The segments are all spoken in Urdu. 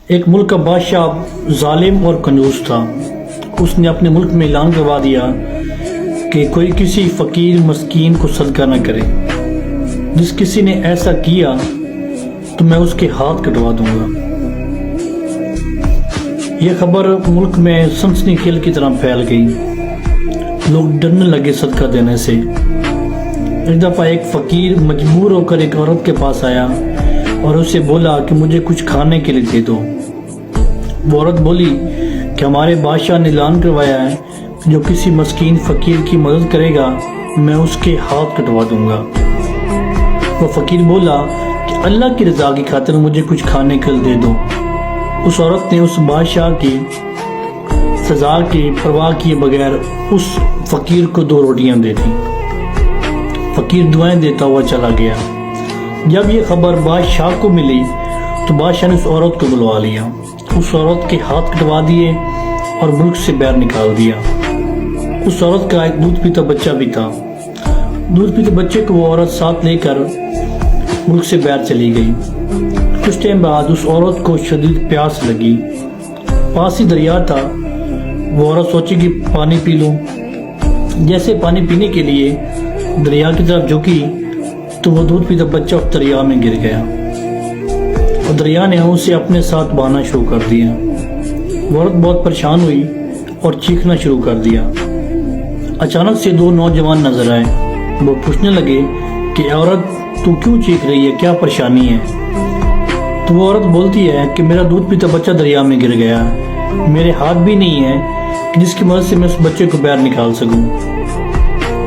ایک ملک کا بادشاہ ظالم اور کنجوس تھا۔ اس نے اپنے ملک میں اعلان کروا دیا کہ کوئی کسی فقیر مسکین کو صدقہ نہ کرے۔ جس کسی نے ایسا کیا تو میں اس کے ہاتھ کٹوا دوں گا۔ یہ خبر ملک میں سنسنی خیز کی طرح پھیل گئی۔ لوگ ڈرنے لگے صدقہ دینے سے۔ ایک دفعہ ایک فقیر مجبور ہو کر ایک عورت کے پاس آیا اور اسے بولا کہ مجھے کچھ کھانے کے لیے دے دو۔ وہ عورت بولی کہ ہمارے بادشاہ نے اعلان کروایا ہے کہ جو کسی مسکین فقیر کی مدد کرے گا میں اس کے ہاتھ کٹوا دوں گا۔ وہ فقیر بولا کہ اللہ کی رضا کی خاطر مجھے کچھ کھانے کے لیے دے دو۔ اس عورت نے اس بادشاہ کی سزا کی پرواہ کیے بغیر اس فقیر کو 2 روٹیاں دے دیں۔ فقیر دعائیں دیتا ہوا چلا گیا۔ جب یہ خبر بادشاہ کو ملی تو بادشاہ نے اس عورت کو بلوا لیا۔ اس عورت کے ہاتھ کٹوا دیے اور ملک سے باہر نکال دیا۔ اس عورت کا ایک دودھ پیتا بچہ بھی تھا۔ دودھ پیتے بچے کو وہ عورت ساتھ لے کر ملک سے باہر چلی گئی۔ کچھ ٹائم بعد اس عورت کو شدید پیاس لگی۔ پاس ہی دریا تھا۔ وہ عورت سوچی کہ پانی پی لوں۔ جیسے پانی پینے کے لیے دریا کی طرف جھکی تو وہ دودھ پیتا بچہ اس دریا میں گر گیا اور دریا نے اسے اپنے ساتھ بہانا شروع کر دیا۔ وہ عورت بہت پریشان ہوئی اور چیخنا شروع کر دیا۔ اچانک سے 2 نوجوان نظر آئے۔ وہ پوچھنے لگے کہ عورت تو کیوں چیخ رہی ہے، کیا پریشانی ہے؟ تو وہ عورت بولتی ہے کہ میرا دودھ پیتا بچہ دریا میں گر گیا، میرے ہاتھ بھی نہیں ہے کہ جس کی مدد سے میں اس بچے کو باہر نکال سکوں۔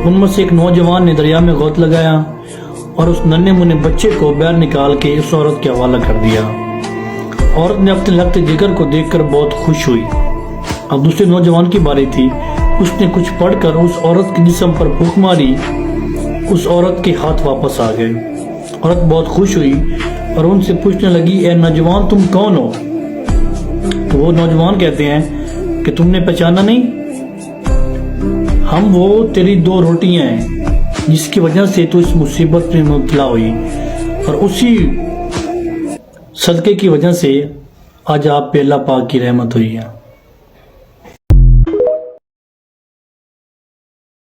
ان میں سے ایک نوجوان نے دریا میں غوط لگایا اور اس ننھے منھے بچے کو باہر نکال کے اس عورت کے حوالہ کر دیا۔ عورت نے اپنے لگتے جگر کو دیکھ کر بہت خوش ہوئی۔ اب دوسرے نوجوان کی باری تھی۔ اس نے کچھ پڑھ کر اس عورت کے جسم پر پھونک ماری۔ اس عورت کے ہاتھ واپس آ گئے۔ عورت بہت خوش ہوئی اور ان سے پوچھنے لگی اے نوجوان تم کون ہو؟ تو وہ نوجوان کہتے ہیں کہ تم نے پہچانا نہیں؟ ہم وہ تیری 2 روٹیاں ہیں جس کی وجہ سے تو اس مصیبت میں مبتلا ہوئی، اور اسی صدقے کی وجہ سے آج آپ پہ اللہ پاک کی رحمت ہوئی ہے۔